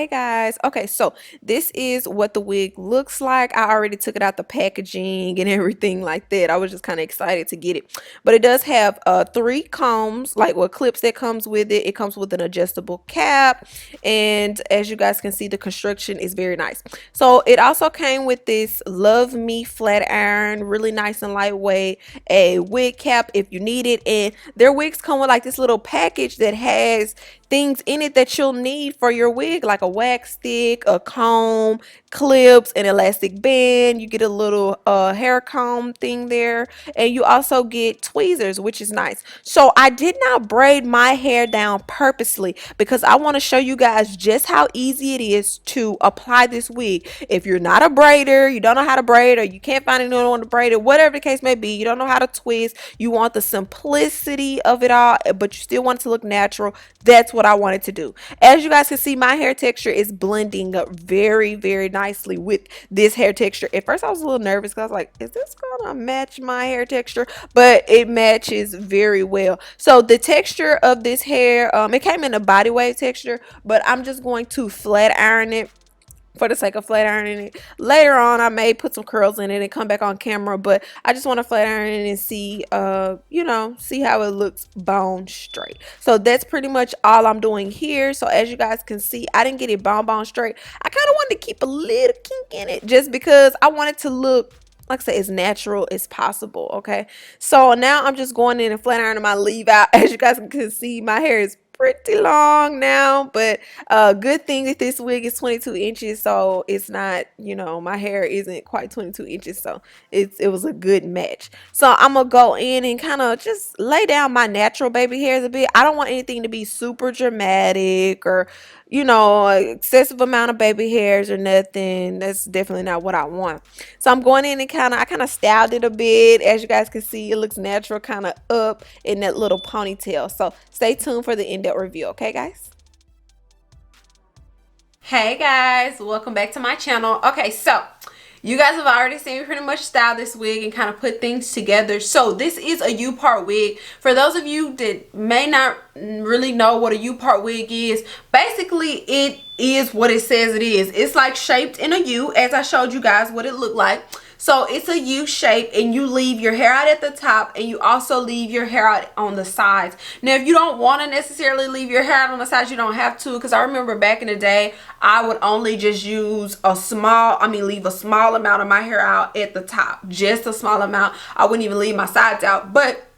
Hey guys. Okay, so this is what the wig looks like. I already took it out the packaging and everything like that. I was just kind of excited to get it. But it does have three combs, like what clips that comes with it. It comes with an adjustable cap, and as you guys can see, the construction is very nice. So it also came with this Love Me flat iron, really nice and lightweight, a wig cap if you need it, and their wigs come with like this little package that has things in it that you'll need for your wig, like a wax stick, a comb, clips, an elastic band. You get a little hair comb thing there, and you also get tweezers, which is nice. So I did not braid my hair down purposely because I want to show you guys just how easy it is to apply this wig. If you're not a braider, you don't know how to braid, or you can't find anyone to braid it, whatever the case may be, you don't know how to twist, you want the simplicity of it all, but you still want it to look natural. That's what I wanted to do. As you guys can see, my hair texture is blending up very, very nicely with this hair texture. At first I was a little nervous because I was like, is this gonna match my hair texture? But it matches very well. So the texture of this hair, it came in a body wave texture, but I'm just going to flat iron it for the sake of flat ironing it. Later on I may put some curls in it and come back on camera, but I just want to flat iron it and see see how it looks bone straight. So that's pretty much all I'm doing here. So as you guys can see, I didn't get it bone straight. I kind of wanted to keep a little kink in it just because I want it to look, like I said, as natural as possible. Okay, so now I'm just going in and flat ironing my leave out. As you guys can see, my hair is pretty long now, but good thing that this wig is 22 inches, so it's not, my hair isn't quite 22 inches, so it was a good match. So I'm gonna go in and kind of just lay down my natural baby hairs a bit. I don't want anything to be super dramatic or excessive amount of baby hairs or nothing. That's definitely not what I want. So I'm going in and I kind of styled it a bit. As you guys can see, it looks natural, kind of up in that little ponytail. So stay tuned for the in-depth review, okay guys? Hey guys, welcome back to my channel. Okay, so you guys have already seen me pretty much style this wig and kind of put things together. So this is a U-part wig. For those of you that may not really know what a U-part wig is, basically it is what it says it is. It's like shaped in a U, as I showed you guys what it looked like. So it's a U shape, and you leave your hair out at the top, and you also leave your hair out on the sides. Now, if you don't want to necessarily leave your hair out on the sides, you don't have to, because I remember back in the day, I would only just use leave a small amount of my hair out at the top, just a small amount. I wouldn't even leave my sides out. But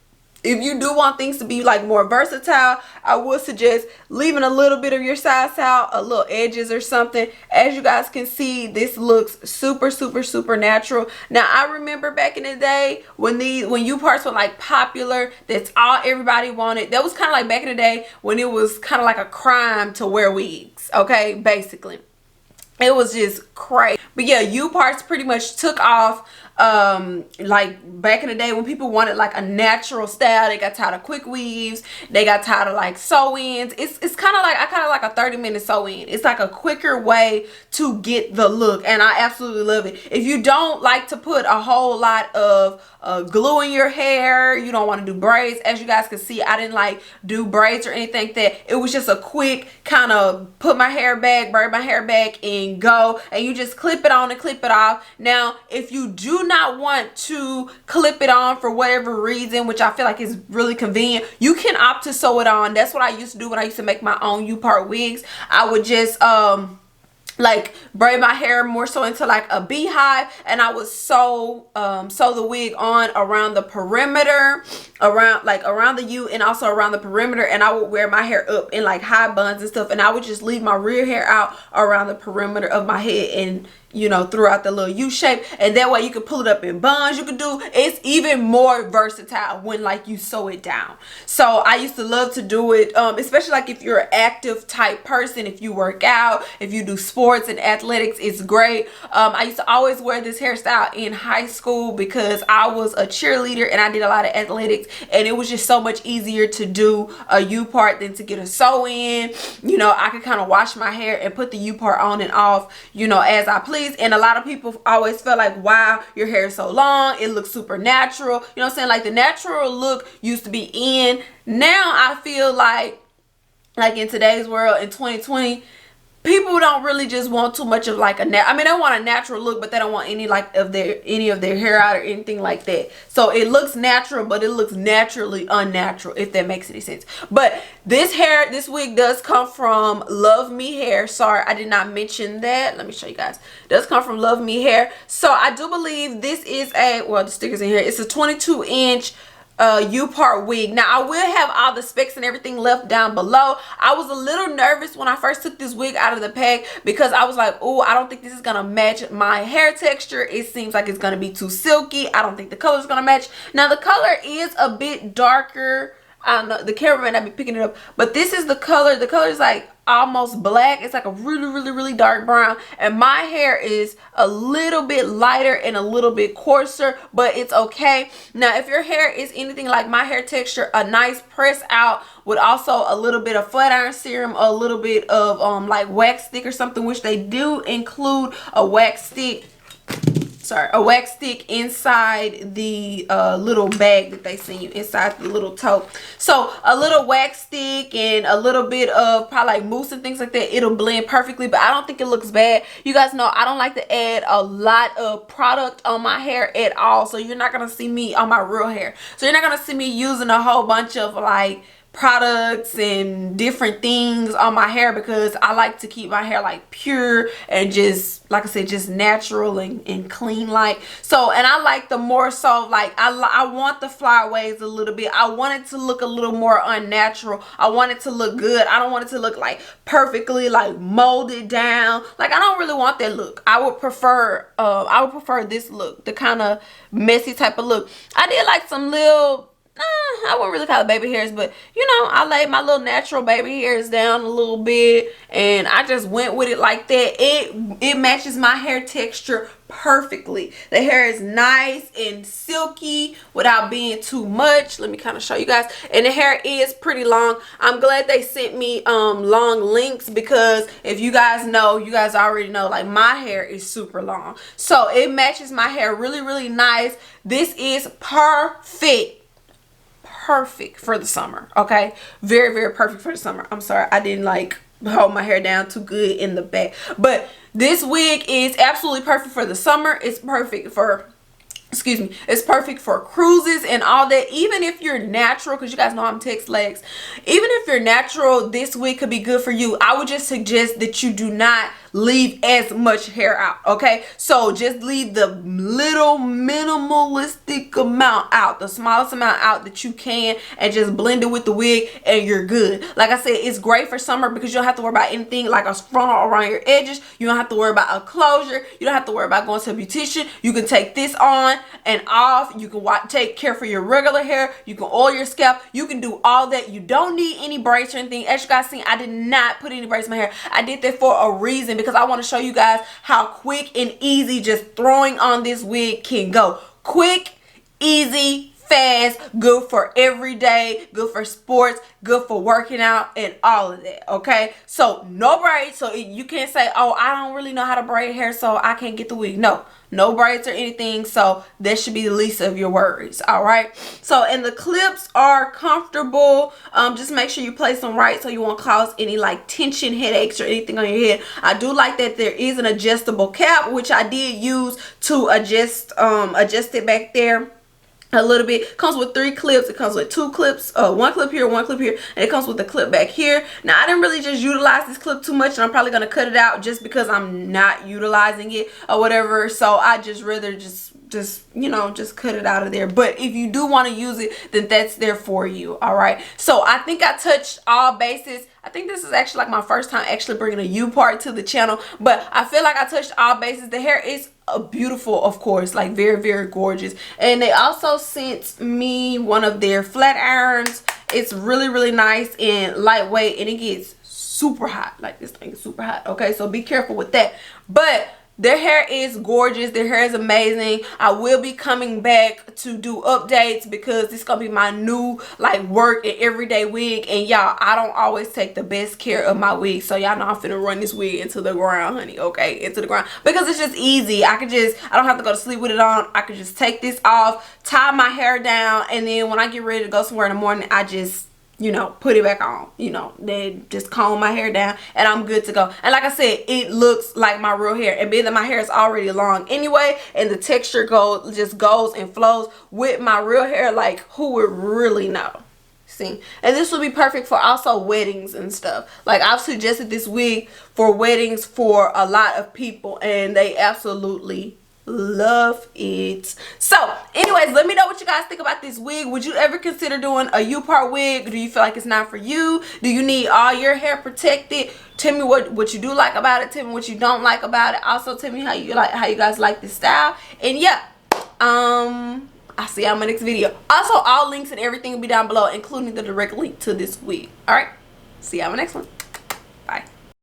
if you do want things to be like more versatile, I would suggest leaving a little bit of your sides out, a little edges or something. As you guys can see, this looks super, super, super natural. Now, I remember back in the day when U parts were like popular, that's all everybody wanted. That was kind of like back in the day when it was kind of like a crime to wear wigs, okay, basically. It was just crazy. But yeah, U parts pretty much took off like back in the day when people wanted like a natural style. They got tired of quick weaves, they got tired of like sew-ins. It's kind of like, I kind of like a 30-minute sew-in. It's like a quicker way to get the look, and I absolutely love it. If you don't like to put a whole lot of glue in your hair, you don't want to do braids, as you guys can see, I didn't like do braids or anything like that. It was just a quick kind of put my hair back, braid my hair back, and go, and you just clip it on and clip it off. Now, if you do not want to clip it on for whatever reason, which I feel like is really convenient, you can opt to sew it on. That's what I used to do when I used to make my own U-part wigs. I would just like braid my hair more so into like a beehive, and I would sew the wig on around the perimeter, around the U, and also around the perimeter, and I would wear my hair up in like high buns and stuff, and I would just leave my rear hair out around the perimeter of my head, and throughout the little U shape, and that way you can pull it up in buns. You can do, it's even more versatile when like you sew it down. So I used to love to do it, especially like if you're an active type person, if you work out, if you do sports and athletics, it's great. I used to always wear this hairstyle in high school because I was a cheerleader and I did a lot of athletics, and it was just so much easier to do a U part than to get a sew in. I could kind of wash my hair and put the U part on and off, as I please. And a lot of people always feel like, wow, your hair is so long, it looks super natural. You know what I'm saying? Like the natural look used to be in. Now I feel like in today's world, in 2020, people don't really just want too much of like I mean, they want a natural look, but they don't want any like of any of their hair out or anything like that. So it looks natural, but it looks naturally unnatural, if that makes any sense. But this wig does come from Love Me Hair. Sorry, I did not mention that. Let me show you guys. It does come from Love Me Hair. So I do believe this is the stickers in here. It's a 22-inch U-part wig. Now I will have all the specs and everything left down below. I was a little nervous when I first took this wig out of the pack because I was like, oh, I don't think this is gonna match my hair texture. It seems like it's gonna be too silky. I don't think the color is gonna match. Now the color is a bit darker. I don't know, the camera might not be picking it up, but this is the color. The color is like almost black. It's like a really dark brown, and my hair is a little bit lighter and a little bit coarser, but it's okay. Now if your hair is anything like my hair texture, a nice press out with also a little bit of flat iron serum, a little bit of like wax stick or something, which they do include a wax stick inside the little bag that they send you, inside the little tote. So a little wax stick and a little bit of probably like mousse and things like that, it'll blend perfectly, but I don't think it looks bad. You guys know I don't like to add a lot of product on my hair at all, so you're not gonna see me on my real hair. So you're not gonna see me using a whole bunch of like products and different things on my hair, because I like to keep my hair like pure and just, like I said, just natural and clean like. So, and I like the more so like I want the flyaways a little bit. I want it to look a little more unnatural. I want it to look good. I don't want it to look like perfectly like molded down. Like I don't really want that look. I would prefer this look, the kind of messy type of look. I did like some little I wouldn't really call it baby hairs, but you know, I laid my little natural baby hairs down a little bit and I just went with it like that. It matches my hair texture perfectly. The hair is nice and silky without being too much. Let me kind of show you guys. And the hair is pretty long. I'm glad they sent me long links, because if you guys know, you guys already know, like my hair is super long, so it matches my hair really nice. This is perfect for the summer. Okay, very perfect for the summer. I'm sorry I didn't like hold my hair down too good in the back, but this wig is absolutely perfect for the summer. It's perfect for, excuse me, it's perfect for cruises and all that. Even if you're natural, because you guys know I'm text legs, even if you're natural, this wig could be good for you. I would just suggest that you do not leave as much hair out. Okay, so just leave the little minimalistic amount out, the smallest amount out that you can, and just blend it with the wig and you're good. Like I said, it's great for summer because you don't have to worry about anything like a frontal around your edges. You don't have to worry about a closure. You don't have to worry about going to a beautician. You can take this on and off. You can take care for your regular hair. You can oil your scalp. You can do all that. You don't need any braids or anything. As you guys seen, I did not put any braids in my hair. I did that for a reason, because I want to show you guys how quick and easy just throwing on this wig can go. Quick, easy, fast, good for every day, good for sports, good for working out and all of that. Okay, so no braids. So you can't say, oh, I don't really know how to braid hair, so I can't get the wig. No braids or anything, so that should be the least of your worries. All right, so, and the clips are comfortable. Just make sure you place them right so you won't cause any like tension, headaches, or anything on your head. I do like that there is an adjustable cap, which I did use to adjust it back there a little bit. It comes with 3 clips. It comes with 2 clips, 1 clip here, 1 clip here, and it comes with a clip back here. Now I didn't really just utilize this clip too much, and I'm probably gonna cut it out just because I'm not utilizing it or whatever. So I just rather just you know, just cut it out of there. But if you do want to use it, then that's there for you. All right, so I think I touched all bases. I think this is actually like my first time actually bringing a U part to the channel, but I feel like I touched all bases. The hair is beautiful, of course, like very gorgeous. And they also sent me one of their flat irons. It's really nice and lightweight, and it gets super hot. Like, this thing is super hot. Okay, so be careful with that. But their hair is gorgeous. Their hair is amazing. I will be coming back to do updates because this is gonna be my new like work and everyday wig. And y'all, I don't always take the best care of my wig, so y'all know I'm finna run this wig into the ground, honey. Okay, into the ground, because it's just easy. I don't have to go to sleep with it on. I could just take this off, tie my hair down, and then when I get ready to go somewhere in the morning, I just you know, put it back on, you know, then just comb my hair down and I'm good to go. And like I said, it looks like my real hair, and being that my hair is already long anyway and the texture just goes and flows with my real hair, like who would really know? See, and this will be perfect for also weddings and stuff. Like I've suggested this wig for weddings for a lot of people and they absolutely love it. So anyways, let me know what you guys think about this wig. Would you ever consider doing a U-part wig? Do you feel like it's not for you? Do you need all your hair protected? Tell me what you do like about it. Tell me what you don't like about it. Also tell me how you guys like this style. And yeah, I'll see y'all in my next video. Also, all links and everything will be down below, including the direct link to this wig. All right, see y'all in my next one.